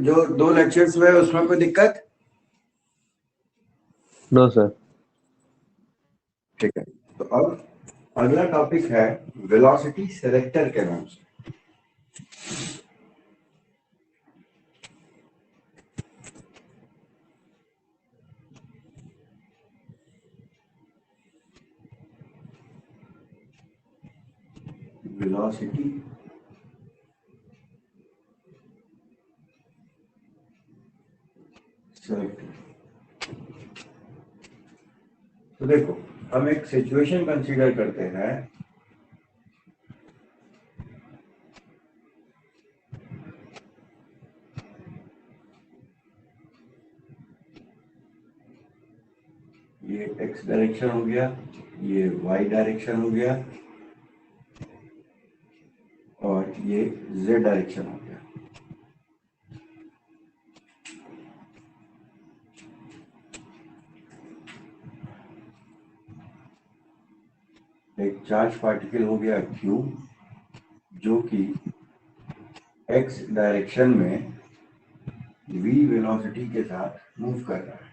जो 2 लेक्चर्स हुए उसमें कोई दिक्कत? No sir. ठीक है, तो अब अगला टॉपिक है वेलोसिटी सेलेक्टर के नाम से। Velocity selector. तो देखो, हम एक सिचुएशन कंसीडर करते हैं। ये x डायरेक्शन हो गया, ये y डायरेक्शन हो गया, और ये z डायरेक्शन हो गया। एक चार्ज पार्टिकल हो गया q, जो कि x डायरेक्शन में v वेलोसिटी के साथ मूव कर रहा है।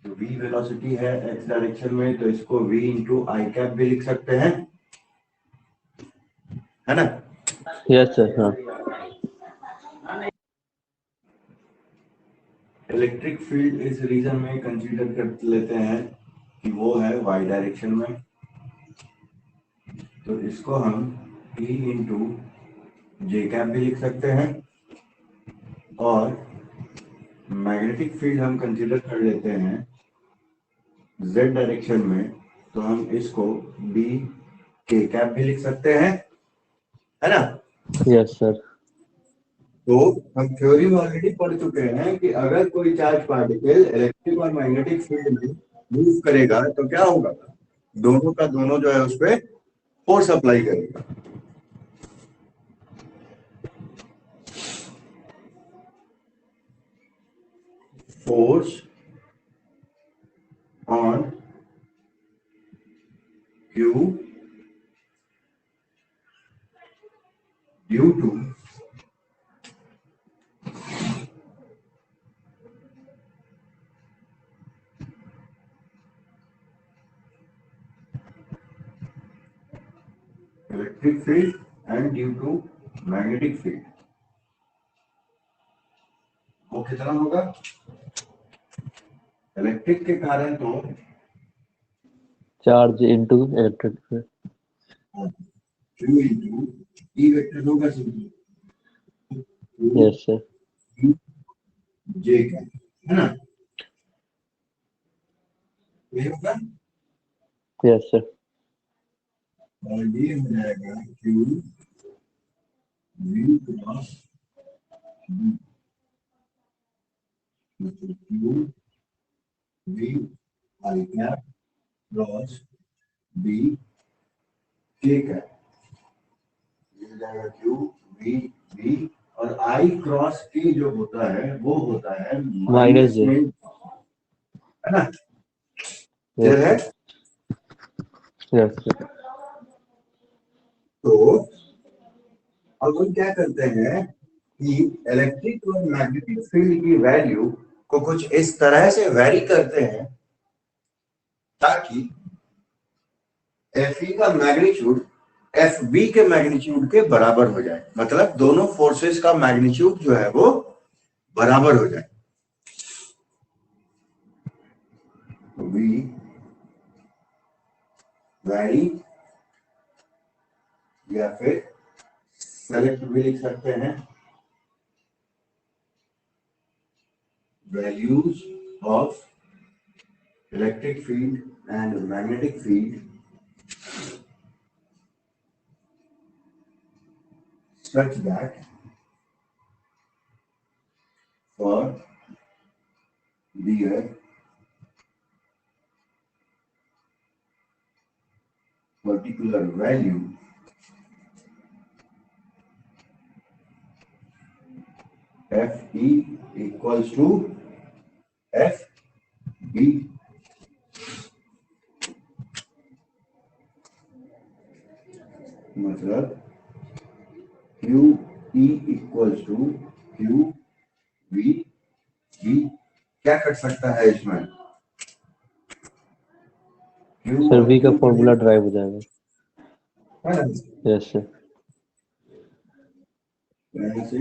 तो v वेलोसिटी है x डायरेक्शन में, तो इसको v इंटू आई कैप भी लिख सकते हैं, है ना? Yes sir. हाँ। इलेक्ट्रिक फील्ड इस रीजन में कंसीडर कर लेते हैं कि वो है y डायरेक्शन में, तो इसको हम E इंटू जे कैप भी लिख सकते हैं। और मैग्नेटिक फील्ड हम कंसीडर कर लेते हैं z डायरेक्शन में, तो हम इसको B के कैप भी लिख सकते हैं, है ना? Yes sir. तो हम थ्योरी में ऑलरेडी पढ़ चुके हैं कि अगर कोई चार्ज पार्टिकल इलेक्ट्रिक और मैग्नेटिक फील्ड में मूव करेगा तो क्या होगा, दोनों का दोनों जो है उस पर फोर्स अप्लाई करेगा। Force on Q due to electric field and due to magnetic field, वो कितना होगा? इलेक्ट्रिक के कारण तो charge into electric field. Q into E vector होगा, यस सर। जे का, है ना? ये होगा, यस सर। और ये हो जाएगा क्यू वी क्रॉस बी, मतलब Q V I cap cross B K cap. ये हो जाएगा क्यू वी बी, और आई क्रॉस के जो होता है वो होता है माइनस माइनस जे। में, है ना? यस क्लियर है? सर। Yes sir. तो अब हम क्या करते हैं कि इलेक्ट्रिक और मैग्नेटिक फील्ड की वैल्यू को कुछ इस तरह से वेरी करते हैं ताकि एफ ई का मैग्नीट्यूड एफ बी के मैग्नीट्यूड के बराबर हो जाए, मतलब दोनों फोर्सेस का मैग्नीट्यूड जो है वो बराबर हो जाए। वी वैरी, या फिर सेलेक्ट भी लिख सकते हैं, values of electric field and magnetic field such that for their particular value Fe equals to Fb, मतलब QE equals to QV V V क्या कट सकता है इसमें? क्यू सर और वी का क्यू फॉर्मूला ड्राइव हो जाएगा। है ना? Yes sir. यहाँ से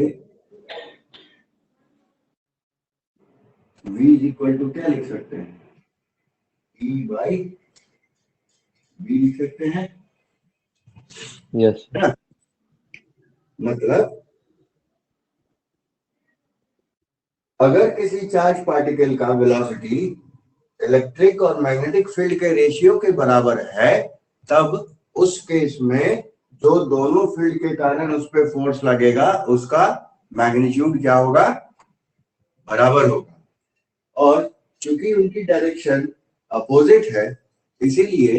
v इज इक्वल टू क्या लिख सकते हैं? e बाई v लिख सकते हैं, यस है ना? मतलब अगर किसी चार्ज पार्टिकल का वेलोसिटी इलेक्ट्रिक और मैग्नेटिक फील्ड के रेशियो के बराबर है, तब उस केस में जो दोनों फील्ड के कारण उस पर फोर्स लगेगा उसका मैग्नीट्यूड क्या होगा? बराबर होगा। और क्योंकि उनकी डायरेक्शन अपोजिट है, इसीलिए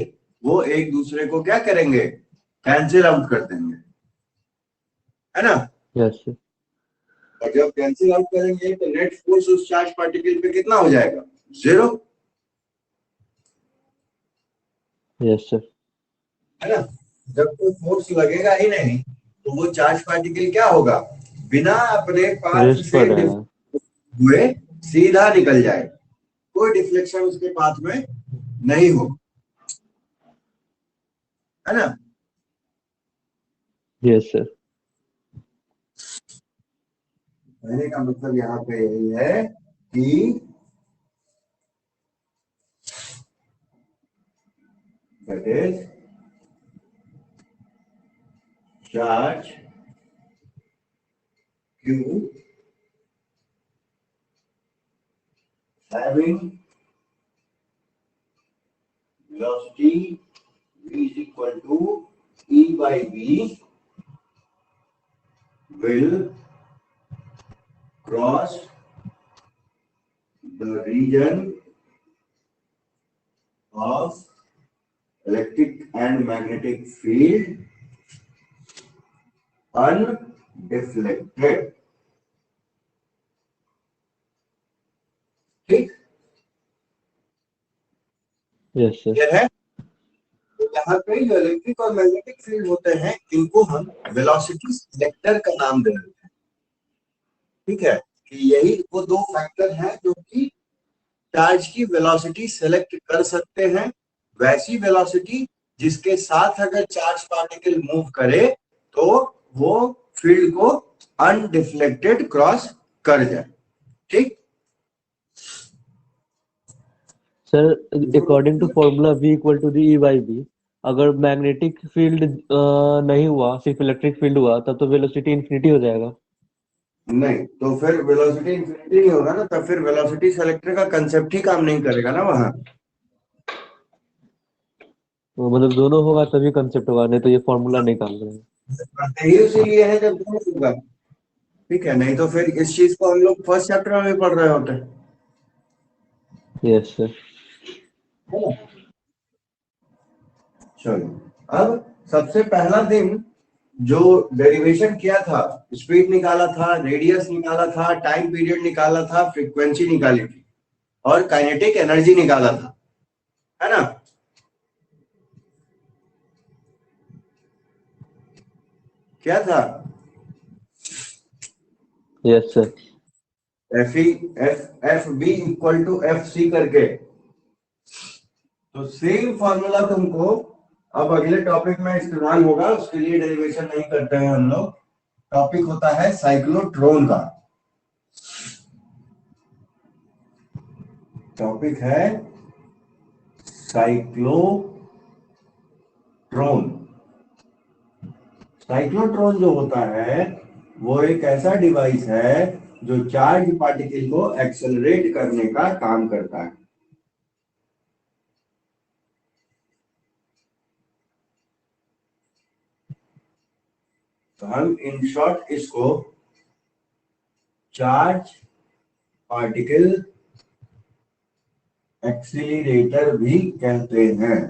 वो एक दूसरे को क्या करेंगे? कैंसिल आउट कर देंगे, है ना? Yes sir. और जब कैंसिल आउट करेंगे तो नेट फोर्स उस चार्ज पार्टिकल पे कितना हो जाएगा? 0, यस सर। है ना? जब कोई फोर्स लगेगा ही नहीं तो वो चार्ज पार्टिकल क्या होगा? बिना अपने पाथ रेस्ट से पर रहेगा। हुए सीधा निकल जाए, कोई डिफ्लेक्शन उसके पाथ में नहीं हो, है ना? Yes sir. कहने का मतलब यहाँ पे यही है कि that is charge q having velocity v is equal to e by v will cross the region of electric and magnetic field undeflected। ठीक, यस सर। क्लियर है? तो यहाँ पे जो इलेक्ट्रिक और मैग्नेटिक फील्ड होते हैं इनको हम वेलोसिटी सिलेक्टर का नाम दे देते हैं। ठीक है, कि यही वो दो फैक्टर हैं जो कि चार्ज की वेलोसिटी सेलेक्ट कर सकते हैं, वैसी वेलोसिटी जिसके साथ अगर चार्ज पार्टिकल मूव करे तो वो फील्ड को अनडिफ्लेक्टेड क्रॉस कर जाए। ठीक, sir according to formula v equal to the E by B, अगर मैग्नेटिक फील्ड नहीं हुआ, सिर्फ इलेक्ट्रिक फील्ड हुआ, तब तो वेलोसिटी इन्फिनिटी हो जाएगा। नहीं तो फिर वेलोसिटी इंफिनिटी नहीं होगा ना, तब फिर वेलोसिटी सेलेक्टर का कंसेप्ट ही काम नहीं करेगा ना वहां। तो मतलब दोनों होगा तभी कंसेप्ट होगा, नहीं तो ये फॉर्मूला नहीं काम करेगा। यही इसीलिए है जब दोनों होगा। ठीक है, नहीं तो फिर इस चीज को हम लोग फर्स्ट चैप्टर में भी पढ़ रहे होते हैं, यस सर। है ना? चलो, अब सबसे पहला दिन जो डेरिवेशन किया था, स्पीड निकाला था, रेडियस निकाला था, टाइम पीरियड निकाला था, फ्रीक्वेंसी निकाली थी और काइनेटिक एनर्जी निकाला था, है ना? क्या था? Yes sir. F E F B equal to F C करके। तो सेम फॉर्मूला तुमको अब अगले टॉपिक में इस्तेमाल होगा, उसके लिए डेरिवेशन नहीं करते हैं हम लोग। टॉपिक होता है साइक्लोट्रॉन का। टॉपिक है साइक्लोट्रॉन। साइक्लोट्रॉन जो होता है वो एक ऐसा डिवाइस है जो चार्ज पार्टिकल को एक्सेलरेट करने का काम करता है। तो हम इन शॉर्ट इसको चार्ज पार्टिकल एक्सीलरेटर भी कहते हैं।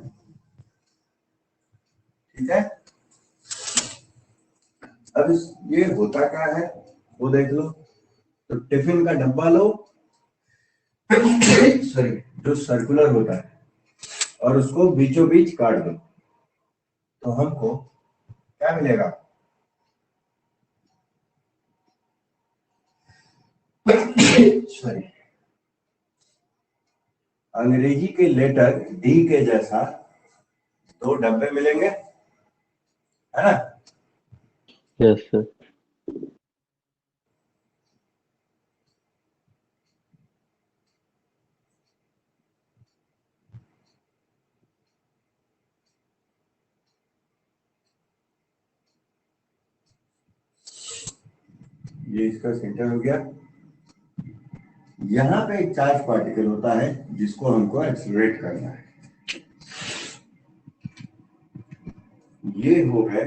ठीक है, अब ये होता क्या है वो देख लो। तो टिफिन का डब्बा लो, सॉरी, जो सर्कुलर होता है, और उसको बीचों बीच काट दो, तो हमको क्या मिलेगा? सॉरी, अंग्रेजी के लेटर डी के जैसा दो डब्बे मिलेंगे, है ना। Yes sir. ये इसका सेंटर हो गया। यहां पे एक चार्ज पार्टिकल होता है जिसको हमको एक्सीलरेट करना है। ये हो गए,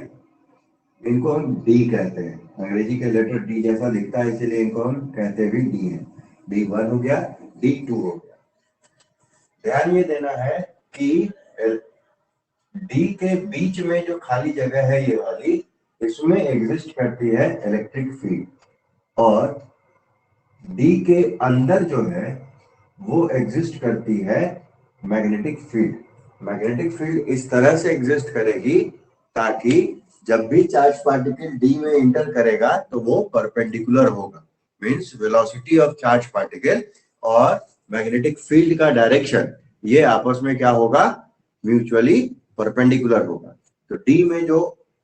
इनको हम डी कहते हैं, अंग्रेजी के लेटर डी जैसा दिखता है इसलिए इनको हम कहते भी डी है। D1 हो गया, D2 हो गया। ध्यान ये देना है कि डी के बीच में जो खाली जगह है ये वाली, इसमें एग्जिस्ट करती है इलेक्ट्रिक फील्ड, और डी के अंदर जो है वो एग्जिस्ट करती है मैग्नेटिक फील्ड। मैग्नेटिक फील्ड इस तरह से एग्जिस्ट करेगी ताकि जब भी चार्ज पार्टिकल डी में इंटर करेगा तो वो परपेंडिकुलर होगा, means velocity of charge particle और मैग्नेटिक फील्ड का डायरेक्शन ये आपस में क्या होगा, म्यूचुअली परपेंडिकुलर होगा। तो डी में जो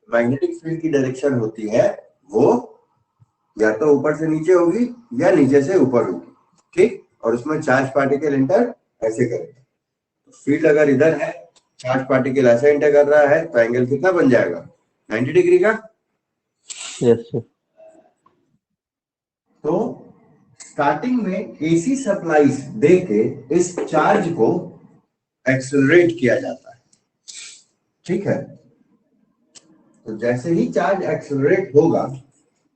मैग्नेटिक फील्ड की डायरेक्शन होती है वो या तो ऊपर से नीचे होगी या नीचे से ऊपर होगी, ठीक। और उसमें चार्ज पार्टिकल इंटर ऐसे करेगा। तो फील्ड अगर इधर है, चार्ज पार्टिकल ऐसे इंटर कर रहा है, तो एंगल कितना बन जाएगा, 90 डिग्री का। Yes sir. तो स्टार्टिंग में एसी सप्लाईज देके इस चार्ज को एक्सेलरेट किया जाता है, ठीक है। तो जैसे ही चार्ज एक्सेलरेट होगा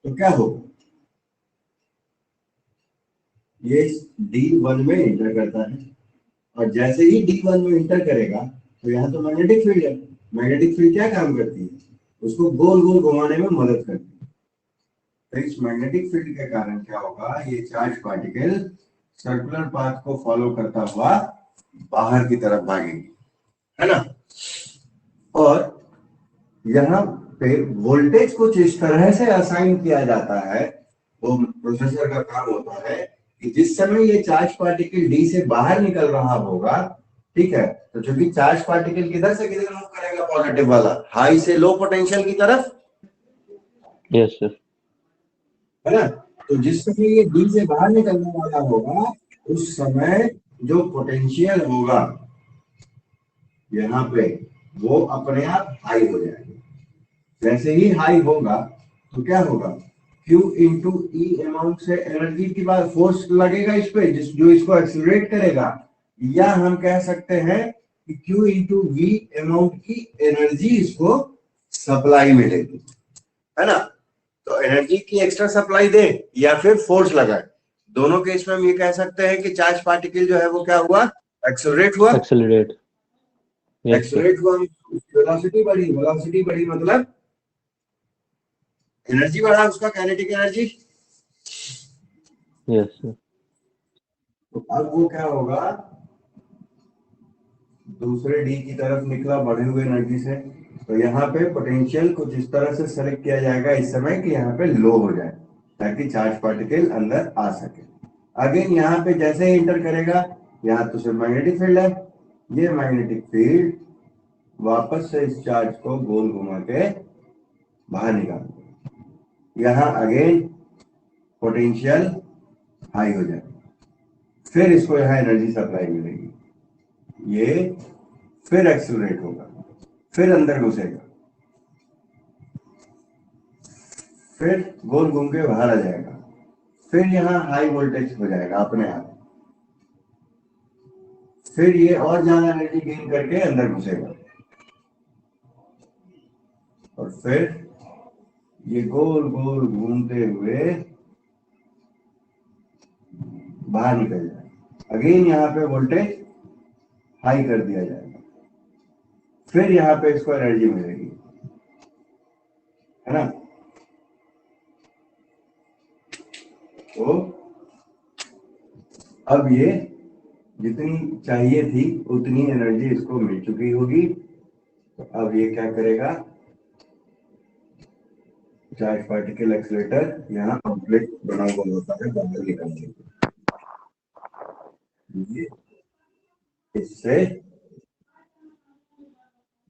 तो क्या होगा, ये D1 में इंटर करता है, और जैसे ही D1 में इंटर करेगा तो यहाँ तो मैग्नेटिक फील्ड है। मैग्नेटिक फील्ड क्या काम करती है, उसको गोल गोल घुमाने में मदद करती है। तो इस मैग्नेटिक फील्ड के कारण क्या होगा, ये चार्ज पार्टिकल सर्कुलर पाथ को फॉलो करता हुआ बाहर की तरफ भागेगी, है ना। और यहाँ पे वोल्टेज कुछ इस तरह से असाइन किया जाता है, वो प्रोसेसर का काम होता है कि जिस समय ये चार्ज पार्टिकल डी से बाहर निकल रहा होगा, ठीक है, तो चूंकि चार्ज पार्टिकल किधर से किधर मूव करेगा, पॉजिटिव वाला, हाई से लो पोटेंशियल की तरफ, यस सर। है ना। तो जिस समय ये डी से बाहर निकलने वाला होगा उस समय जो पोटेंशियल होगा यहाँ पे वो अपने आप हाई हो जाएगा। जैसे ही हाई होगा तो क्या होगा, Q इंटू ई अमाउंट से एनर्जी की बात, फोर्स लगेगा इस पे जो इसको एक्सीलरेट करेगा, या हम कह सकते हैं कि Q इंटू वी अमाउंट की एनर्जी इसको सप्लाई मिलेगी, है ना। तो एनर्जी की एक्स्ट्रा सप्लाई दे या फिर फोर्स लगाए, दोनों केस में हम ये कह सकते हैं कि चार्ज पार्टिकल जो है वो क्या हुआ, एक्सेलरेट हुआ। एक्सेलरेट। Yes sir. एक्सेलरेट हुआ, वेलोसिटी बढ़ी, वेलोसिटी बढ़ी मतलब एनर्जी बढ़ा, उसका काइनेटिक एनर्जी। Yes sir. तो अब वो क्या होगा, दूसरे डी की तरफ निकला बढ़े हुए एनर्जी से, तो यहाँ पे पोटेंशियल कुछ इस तरह से सेलेक्ट किया जाएगा इस समय कि यहाँ पे लो हो जाए ताकि चार्ज पार्टिकल अंदर आ सके। अगेन यहाँ पे जैसे ही इंटर करेगा, यहाँ तो सिर्फ मैग्नेटिक फील्ड है, ये मैग्नेटिक फील्ड वापस से इस चार्ज को गोल घुमा के बाहर निकाल, यहाँ अगेन पोटेंशियल हाई हो जाए, फिर इसको यहाँ एनर्जी सप्लाई मिलेगी, ये फिर एक्सेलरेट होगा, फिर अंदर घुसेगा, फिर गोल घूम के बाहर आ जाएगा, फिर यहाँ हाई वोल्टेज हो जाएगा अपने आप, फिर ये और ज्यादा एनर्जी गेन करके अंदर घुसेगा, और फिर ये गोल गोल घूमते हुए बाहर निकल जाएगा। अगेन यहाँ पे वोल्टेज हाई कर दिया जाएगा, फिर यहाँ पे इसको एनर्जी मिलेगी, है ना। तो अब ये जितनी चाहिए थी उतनी एनर्जी इसको मिल चुकी होगी। तो अब ये क्या करेगा, चार्ज पार्टिकल एक्सीलरेटर यहाँ कॉम्प्लेक्स बना हुआ होता है, बाहर निकल जाएगा। ये इससे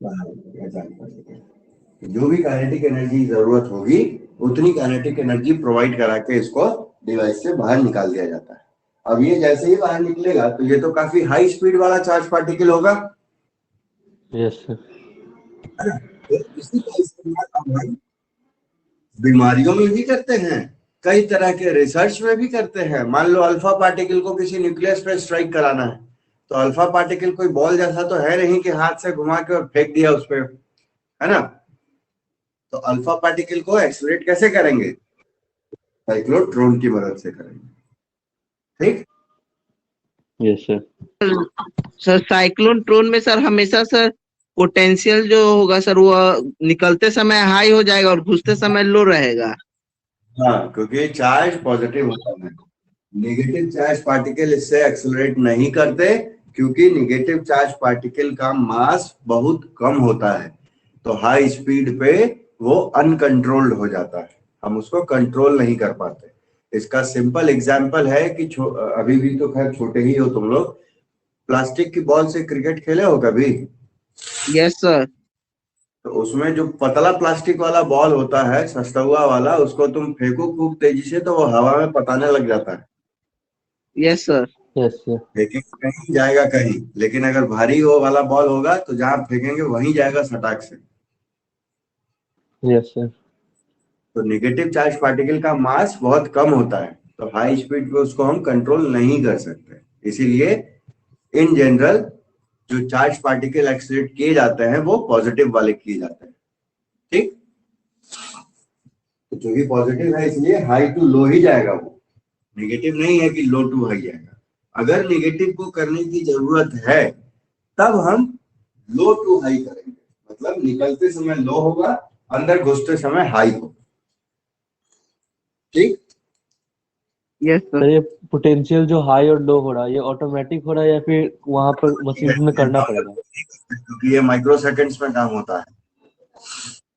बाहर निकलेगा चार्ज पार्टिकल। जो भी काइनेटिक एनर्जी जरूरत होगी उतनी काइनेटिक एनर्जी प्रोवाइड करा के इसको डिवाइस से बाहर निकाल दिया जाता है। अब ये जैसे ही बाहर निकलेगा तो ये तो काफी हाई स्पीड वाला चार्ज पार्टिकल होगा, यस सर। है ना? तो इसी का इस्तेमाल हम बीमारियों में भी करते हैं, कई तरह के रिसर्च में भी करते हैं। मान लो अल्फा पार्टिकल को किसी न्यूक्लियस पे स्ट्राइक कराना है, तो अल्फा पार्टिकल कोई बॉल जैसा तो है नहीं कि हाथ से घुमा के और फेंक दिया उस पे, है ना? तो अल्फा पार्टिकल को एक्सलेट कैसे करेंगे? साइक्लोट्रॉन की मदद से करेंगे, ठीक? Yes sir. Sir cyclotron में सर हमेशा सर पोटेंशियल जो होगा सर वो निकलते समय हाई हो जाएगा और घुसते समय लो रहेगा। हाँ, क्योंकि चार्ज पॉजिटिव होता है, नेगेटिव चार्ज पार्टिकल इससे एक्सेलरेट नहीं करते, क्योंकि नेगेटिव चार्ज पार्टिकल का मास बहुत कम होता है, तो हाई स्पीड पे वो अनकंट्रोल्ड हो जाता है, हम उसको कंट्रोल नहीं कर पाते। इसका सिंपल एग्जांपल है कि अभी भी तो खैर छोटे ही हो तुम लोग, प्लास्टिक की बॉल से क्रिकेट खेले हो कभी? Yes sir. तो उसमें जो पतला प्लास्टिक वाला बॉल होता है, सस्ता हुआ वाला, उसको तुम फेंको खूब तेजी से तो वो हवा में पताने लग जाता है, यस सर। Yes sir. फेंकेंगे कहीं जाएगा कहीं, लेकिन अगर भारी वो वाला बॉल होगा तो जहां फेंकेंगे वहीं जाएगा सटाक से। Yes sir. तो नेगेटिव चार्ज पार्टिकल का मास बहुत कम होता है, तो हाई स्पीड पे उसको हम कंट्रोल नहीं कर सकते। इसीलिए इन जनरल जो चार्ज पार्टिकल एक्सीलरेट किए जाते हैं वो पॉजिटिव वाले किए जाते हैं, ठीक? तो जो भी पॉजिटिव है इसलिए हाई टू लो ही जाएगा, वो नेगेटिव नहीं है कि लो टू हाई जाएगा। अगर नेगेटिव को करने की जरूरत है तब हम लो टू हाई करेंगे, मतलब निकलते समय लो होगा, अंदर घुसते समय हाई होगा, ठीक? Yes sir. सर ये पोटेंशियल जो हाई और लो हो रहा है ये ऑटोमेटिक हो रहा है या फिर वहां पर मशीन में करना पड़ेगा? क्योंकि ये माइक्रो सेकंड्स में काम होता है,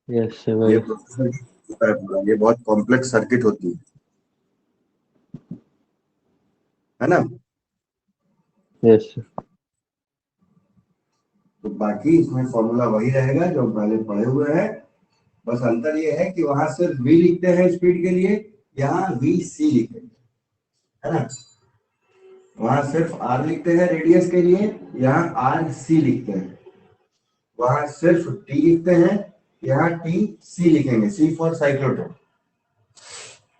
यस सर ये भाई। प्रोसेसर होता है पूरा, ये बहुत कॉम्प्लेक्स सर्किट होती है ना? Yes sir. तो बाकी इसमें फॉर्मूला वही रहेगा जो पहले पढ़े हुए हैं, बस अंतर ये है कि वहां सिर्फ v लिखते हैं स्पीड के लिए, यहाँ vc लिखेंगे, है ना? वहां सिर्फ r लिखते हैं रेडियस के लिए, यहाँ rc लिखते हैं। वहां सिर्फ t लिखते हैं, यहाँ tc लिखेंगे, c फॉर साइक्लोट्रॉन।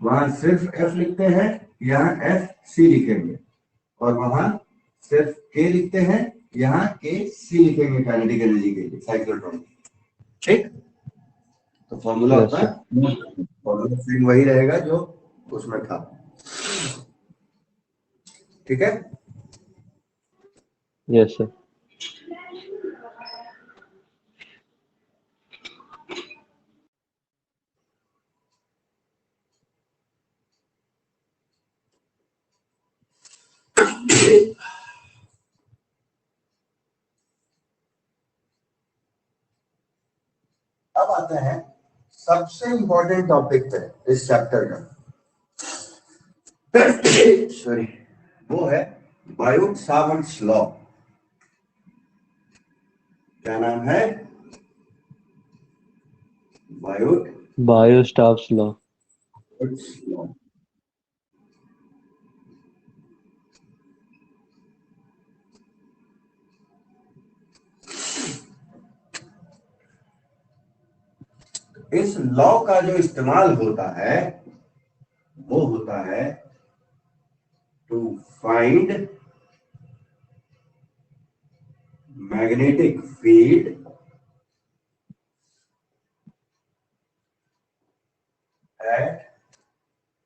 वहां सिर्फ f लिखते हैं, यहाँ fc लिखेंगे। और वहां सिर्फ k लिखते हैं, यहाँ kc लिखेंगे काइनेटिक एनर्जी के लिए साइक्लोट्रॉन, ठीक? तो फॉर्मूला यस अपना सर। फॉर्मूला सेम वही रहेगा जो उसमें था, ठीक है? Yes sir. अब आते हैं सबसे इंपॉर्टेंट टॉपिक पे इस चैप्टर का, सॉरी, वो है बायोट सावर्ट्स लॉ। क्या नाम है? Biot Biot Savart's law. लॉ। इस लॉ का जो इस्तेमाल होता है वो होता है to find magnetic field at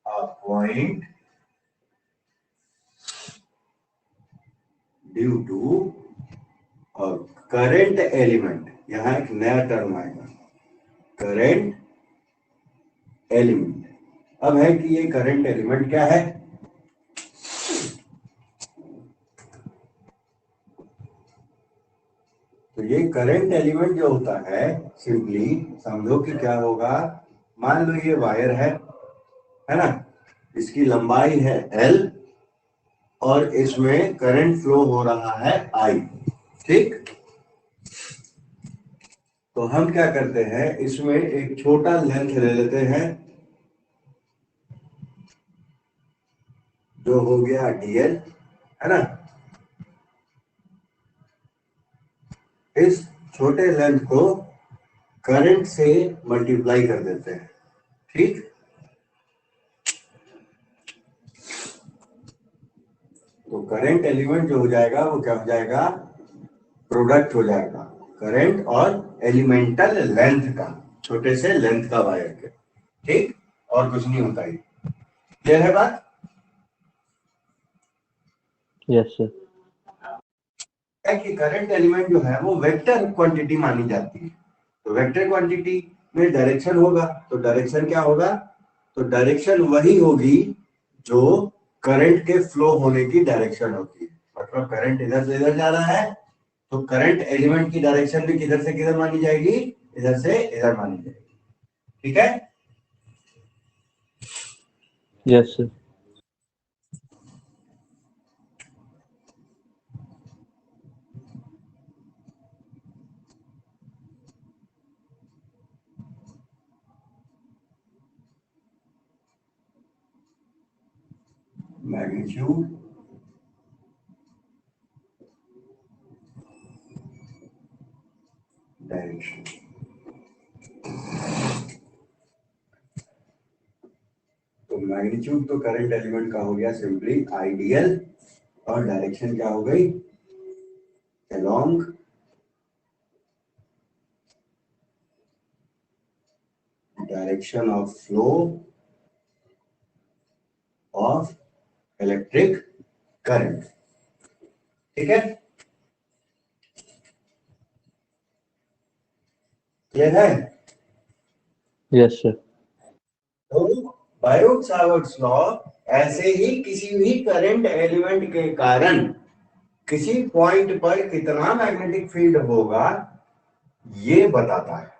a point due to और करंट एलिमेंट। यहां एक नया टर्म आएगा, करंट एलिमेंट। अब है कि ये करंट एलिमेंट क्या है? तो ये करंट एलिमेंट जो होता है, सिंपली समझो कि क्या होगा, मान लो ये वायर है ना? इसकी लंबाई है L और इसमें करंट फ्लो हो रहा है I। ठीक, तो हम क्या करते हैं, इसमें एक छोटा लेंथ ले लेते हैं जो हो गया DL, है ना। इस छोटे लेंथ को करंट से मल्टीप्लाई कर देते हैं। ठीक, तो करंट एलिमेंट जो हो जाएगा वो क्या हो जाएगा, प्रोडक्ट हो जाएगा करंट और एलिमेंटल लेंथ का, छोटे से लेंथ का वायर के। ठीक, और कुछ नहीं होता ही। क्लियर है बात? Yes sir. है कि करंट एलिमेंट जो है वो वेक्टर क्वांटिटी मानी जाती है। तो वेक्टर क्वांटिटी में डायरेक्शन होगा, तो डायरेक्शन क्या होगा, तो डायरेक्शन वही होगी जो करंट के फ्लो होने की डायरेक्शन होती है। मतलब करंट इधर से इधर जा रहा है तो करंट एलिमेंट की डायरेक्शन भी किधर से किधर मानी जाएगी, इधर से इधर मानी जाएगी। ठीक है, यस सर। मैग्नीट्यूड डायरेक्शन, तो मैग्नीट्यूड तो करंट एलिमेंट का हो गया सिंपली आइडियल, और डायरेक्शन क्या हो गई, along direction of flow of electric current। ठीक है, क्लियर है? Yes sir. तो बायोट-सावर्ट्स लॉ ऐसे ही किसी भी करंट एलिमेंट के कारण किसी पॉइंट पर कितना मैग्नेटिक फील्ड होगा ये बताता है।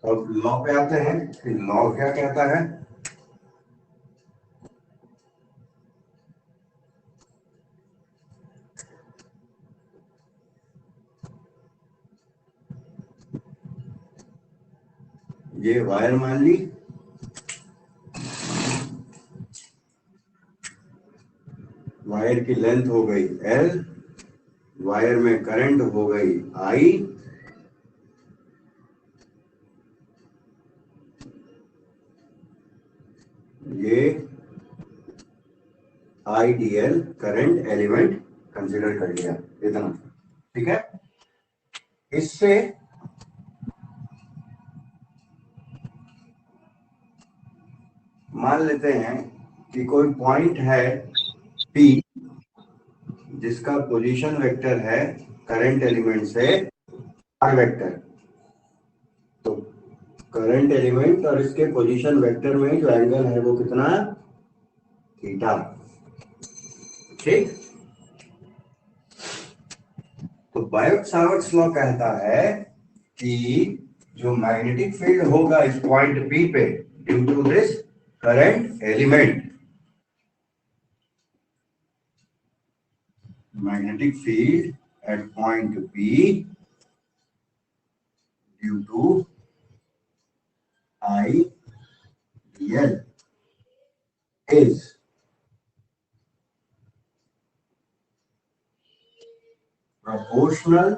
तो अब लॉ पे आते हैं कि लॉ क्या कहता है। ये वायर मान ली, वायर की लेंथ हो गई L, वायर में करंट हो गई I, ये आइडियल करंट एलिमेंट कंसीडर कर लिया, इतना। ठीक है, इससे मान लेते हैं कि कोई पॉइंट है P जिसका पोजीशन वेक्टर है करंट एलिमेंट से R वेक्टर। तो करंट एलिमेंट और इसके पोजीशन वेक्टर में जो एंगल है वो कितना, थीटा। ठीक, तो बायोट-सावर्ट्स लॉ कहता है कि जो मैग्नेटिक फील्ड होगा इस पॉइंट P पे due to this current element, magnetic field at point P due to IDL is proportional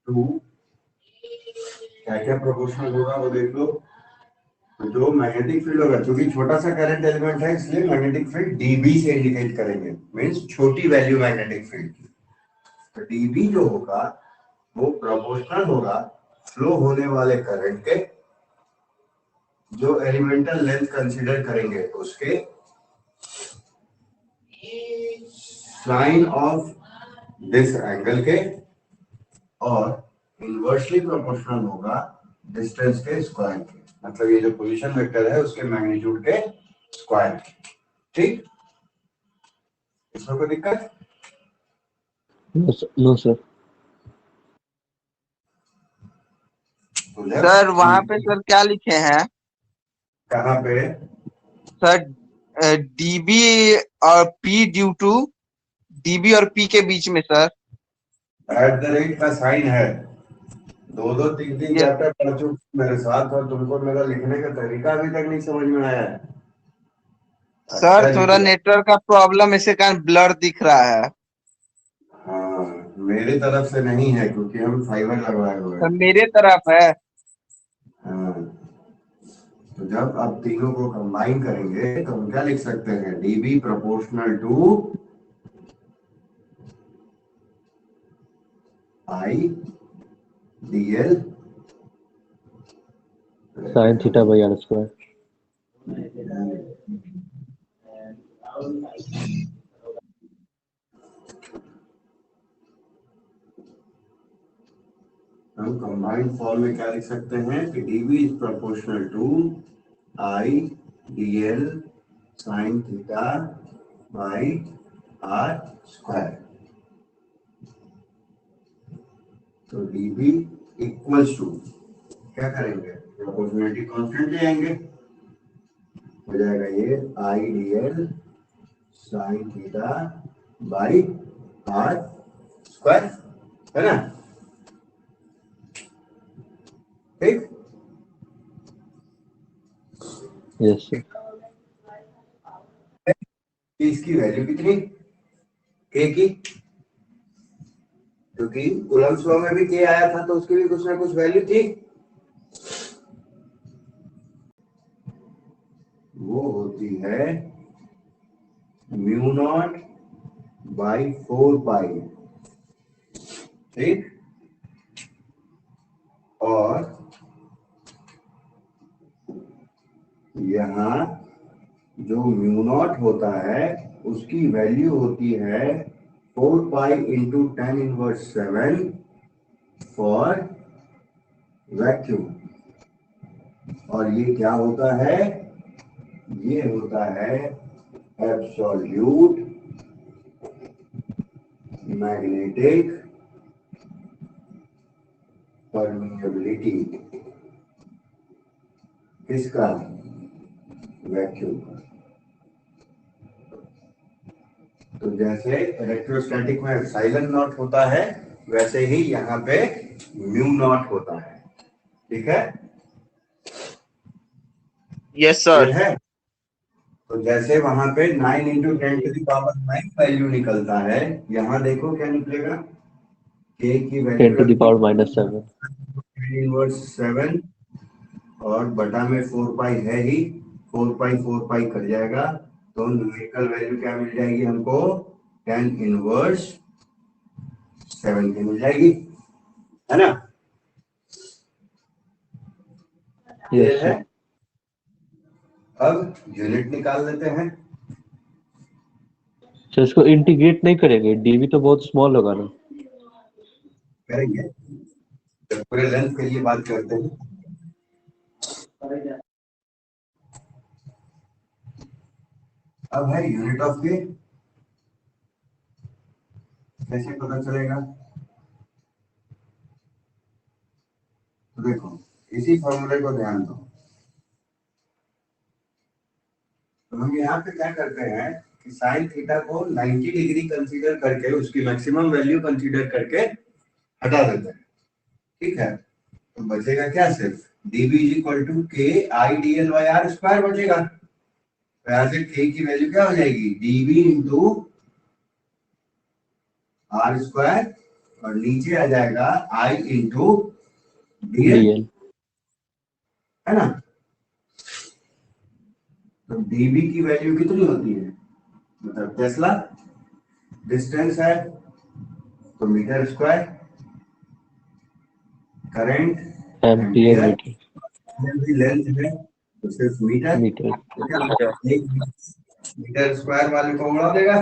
to, क्या क्या प्रोपोर्शनल होगा वो देख लो। तो जो मैग्नेटिक फील्ड होगा, क्योंकि छोटा सा करंट एलिमेंट है इसलिए मैग्नेटिक फील्ड डीबी से इंडिकेट करेंगे, मींस छोटी वैल्यू मैग्नेटिक फील्ड की। तो डीबी जो होगा वो प्रोपोर्शनल होगा फ्लो होने वाले करंट के, जो एलिमेंटल लेंथ कंसीडर करेंगे उसके, साइन ऑफ दिस एंगल के, और इनवर्सली प्रोपोर्शनल होगा डिस्टेंस के स्क्वायर के, मतलब ये जो पोजीशन वेक्टर है उसके मैग्नीट्यूड के स्क्वायर के। ठीक, इसमें कोई दिक्कत? No sir. तो जब सर वहां पे सर क्या लिखे हैं कहाँ पे सर? डीबी और पी ड्यू टू डीबी और पी के बीच में सर। @ का साइन है। 2-2 3-3 ये चैप्टर पढ़ चुके मेरे साथ और तुमको मेरा लिखने का तरीका अभी तक नहीं समझ में आया है। सर अच्छा जी थोड़ा नेटवर्क का प्रॉब्लम इसके कारण ब्लर दिख रहा है। हाँ, मेरी तरफ से नहीं है क्योंकि हम फाइबर लगवाए हुए सर हैं। मेरे तरफ है। हाँ, तो जब आप तीनों को कंबाइन करेंगे तो हम क्या लिख सकते हैं? DB proportional to I dl sine theta by are square. हम कंबाइंड फॉर्म में क्या लिख सकते हैं कि dB is proportional to I dl sine theta by are square. तो डीबी इक्वल्स टू क्या करेंगे? प्रोपोर्शनलिटी कांस्टेंट ले आएंगे, हो जाएगा ये I dl sine theta by are square, है ना? ठीक। Yes sir. इसकी वैल्यू कितनी के की? क्योंकि कूलम्ब लॉ में भी के आया था तो उसकी भी कुछ ना कुछ वैल्यू थी। वो होती है म्यू नॉट बाई 4 पाई। ठीक। और यहां जो म्यू नॉट होता है उसकी वैल्यू होती है 4 पाई इंटू 10⁻7 फॉर वैक्यूम। और ये क्या होता है? ये होता है एब्सोल्यूट मैग्नेटिक परमिएबिलिटी। किसका? वैक्यूम का। तो जैसे इलेक्ट्रोस्टैटिक में एप्सिलॉन नॉट होता है वैसे ही यहाँ पे म्यू नॉट होता है। ठीक है? Yes sir. क्लियर है? तो जैसे वहां पे 9 × 10⁻9 वैल्यू निकलता है, यहाँ देखो क्या निकलेगा? के की 10 वैल्यू to the रखनी power minus 7। 10⁻7 और बटा में 4 पाई है ही, 4 पाई कट जाएगा तो न्यूमेरिकल वैल्यू क्या मिल जाएगी हमको? 10⁻7 की मिल जाएगी, है ना? यस ये है। सर। अब यूनिट निकाल लेते हैं। सर इसको इंटीग्रेट नहीं करेंगे? डीवी तो बहुत स्मॉल होगा ना। करेंगे तो पूरे लेंथ के लिए बात करते हैं। अब है यूनिट ऑफ के, कैसे पता चलेगा? तो देखो इसी फॉर्मूले को ध्यान दो। तो हम यहाँ पे क्या करते हैं कि साइन थीटा को 90 डिग्री कंसीडर करके उसकी मैक्सिमम वैल्यू कंसीडर करके हटा देते हैं। ठीक है? तो बचेगा क्या? सिर्फ dB = k I dl by r square बचेगा। तो यहाँ से k की वैल्यू क्या हो जाएगी? dB × r स्क्वायर और नीचे आ जाएगा I × dl, डीएल। है ना? तो dB की वैल्यू कितनी होती है? मतलब टेस्ला, डिस्टेंस है तो metre square, current ampere ampere, metre. Length है तो सिर्फ मीटर। मीटर। तो क्या बचेगा? 1 मीटर स्क्वायर वाले को उड़ा देगा,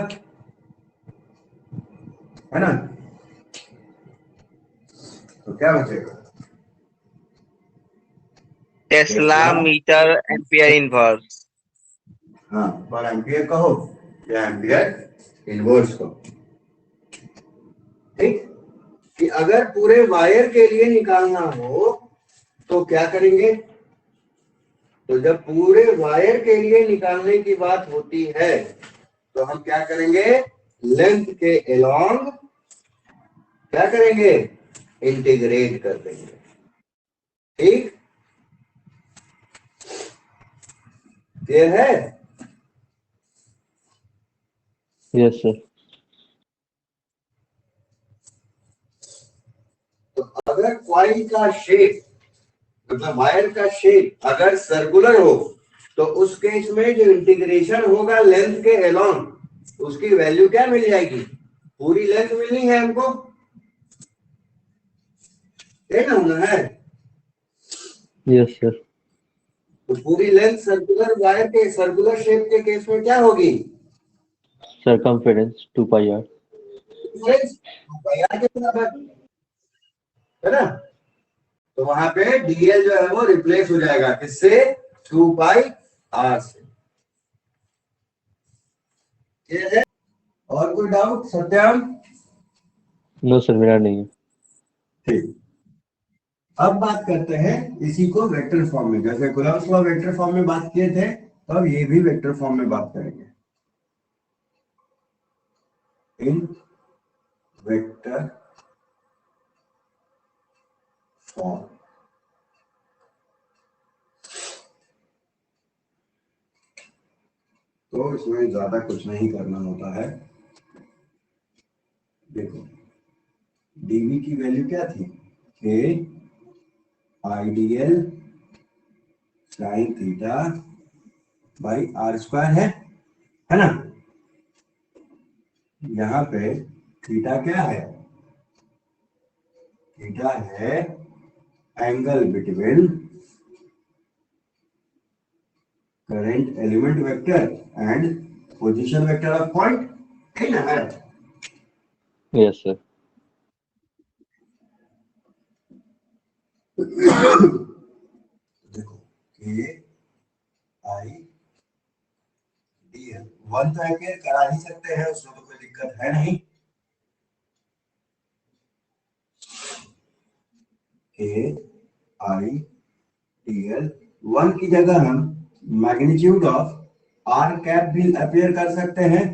है ना? तो क्या बचेगा? Tesla metre ampere inverse. हाँ, पर एम्पियर कहो या एम्पियर इनवर्स कहो। ठीक। कि अगर पूरे वायर के लिए निकालना हो तो क्या करेंगे, तो जब पूरे वायर के लिए निकालने की बात होती है तो हम क्या करेंगे, लेंथ के अलोंग क्या करेंगे, इंटीग्रेट कर देंगे। ठीक, क्लियर है? Yes sir. तो अगर कॉइल का शेप, मतलब वायर का शेप अगर सर्कुलर हो तो उस केस में जो इंटीग्रेशन होगा लेंथ के अलोंग, उसकी वैल्यू क्या मिल जाएगी, पूरी लेंथ मिलनी है हमको, है ना, होना है। Yes sir. तो पूरी लेंथ सर्कुलर वायर के सर्कुलर शेप के केस में क्या होगी, सरकमफेरेंस 2 पाई आर। के बराबर, है ना। तो वहां पे डीएल जो है वो रिप्लेस हो जाएगा किससे, 2 पाई आर से। क्लियर है? और कोई डाउट सत्याम? नो सर, मेरा नहीं है। ठीक, अब बात करते हैं इसी को वेक्टर फॉर्म में, जैसे कूलम्ब्स लॉ वेक्टर फॉर्म में बात किए थे, तो अब ये भी वेक्टर फॉर्म में बात करेंगे। इन वेक्टर फॉर्म, तो इसमें ज्यादा कुछ नहीं करना होता है। देखो डीवी की वैल्यू क्या थी, K ideal sine theta by are square है ना। यहां पे थीटा क्या है, थीटा है angle between current element vector and position vector of point, है ना। Yes sir. देखो के आई डी एल, 1 तो एम्पियर करा ही सकते हैं, उसमें तो कोई दिक्कत है नहीं। के आई डी एल 1 की जगह हम मैग्नीट्यूड ऑफ आर कैप भी अपेयर कर सकते हैं।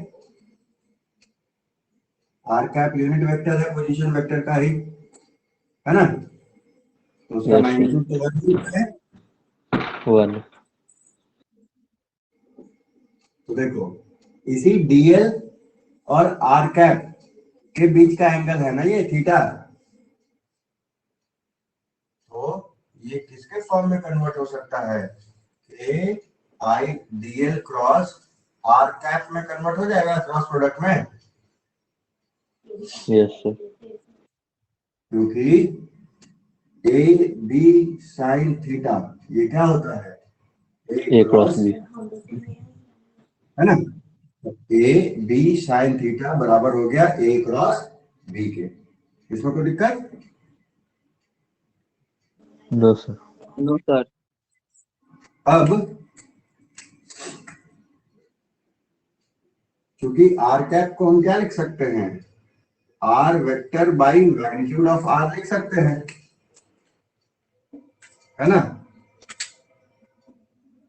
आर कैप यूनिट वेक्टर है पोजीशन वेक्टर का ही, है ना। तो उसका यस सर। मैग्नीट्यूड तो है। 1। तो देखो इसी डीएल और आर कैप के बीच का एंगल है ना ये थीटा, तो ये किसके फॉर्म में कन्वर्ट हो सकता है, के आई डीएल क्रॉस आर कैप में कन्वर्ट हो जाएगा क्रॉस प्रोडक्ट में, यस सर। क्योंकि ए बी साइन थीटा ये क्या होता है, ए क्रॉस बी। है ना। ए बी साइन थीटा बराबर हो गया ए क्रॉस बी के, इसमें कोई दिक्कत? No sir. No sir. अब क्योंकि आर कैप को हम क्या लिख सकते हैं, R vector by magnitude of R लिख सकते हैं, है ना।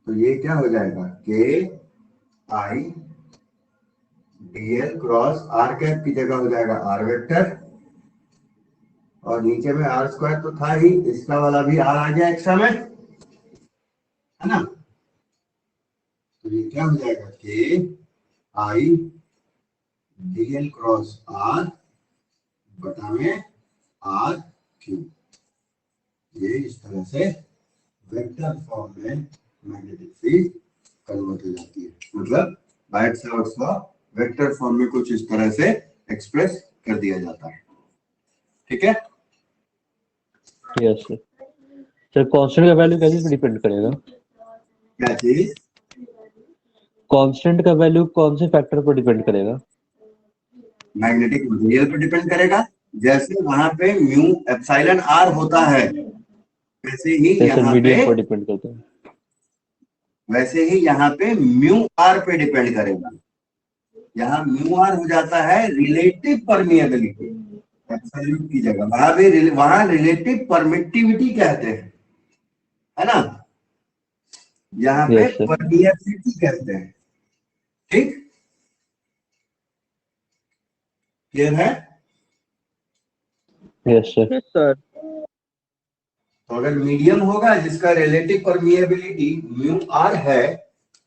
तो ये क्या हो जाएगा, के आई डीएल क्रॉस आर कैप की जगह हो जाएगा आर वेक्टर, और नीचे में आर स्क्वायर तो था ही, इसका वाला भी आर आ गया एक्स्ट्रा में, है ना। तो ये क्या हो जाएगा, के आई डीएल क्रॉस आर बटा में आर क्यूब, ये इस तरह से वेक्टर फॉर्म में मैग्नेटिक फील्ड कन्वर्ट हो जाती है। मतलब Biot Savart's law vector form में कुछ इस तरह से एक्सप्रेस कर दिया जाता है, ठीक है। Yes sir. सर कांस्टेंट का वैल्यू कैसे पे डिपेंड करेगा, क्या चीज, कांस्टेंट का वैल्यू कौन से फैक्टर पर डिपेंड करेगा, मैग्नेटिक मटेरियल पर डिपेंड करेगा। जैसे वहां पे म्यू एप्सिलॉन आर होता है, वैसे ही सर यहाँ मीडियम पे, पर डिपेंड करता है। वैसे ही यहाँ पे म्यू आर पे डिपेंड करेगा। यहाँ म्यू आर हो जाता है रिलेटिव परमिएबिलिटी एब्सोल्यूट की जगह, वहां रिलेटिव परमिटिविटी कहते हैं, है ना, यहाँ पे Yes, sir. परमिएबिलिटी कहते हैं। ठीक, क्लियर है? Yes, sir. Yes sir. तो अगर मीडियम होगा जिसका रिलेटिव परमिएबिलिटी म्यू आर है,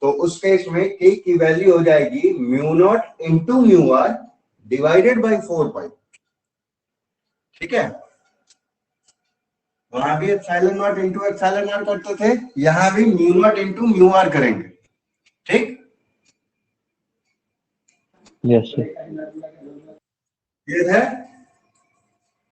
तो उस केस में के की वैल्यू हो जाएगी mu naught into mu R divided by 4 pi. ठीक है, वहां भी epsilon naught into epsilon R करते थे, यहां भी mu naught into mu R करेंगे। ठीक, Yes, sir. क्लियर है?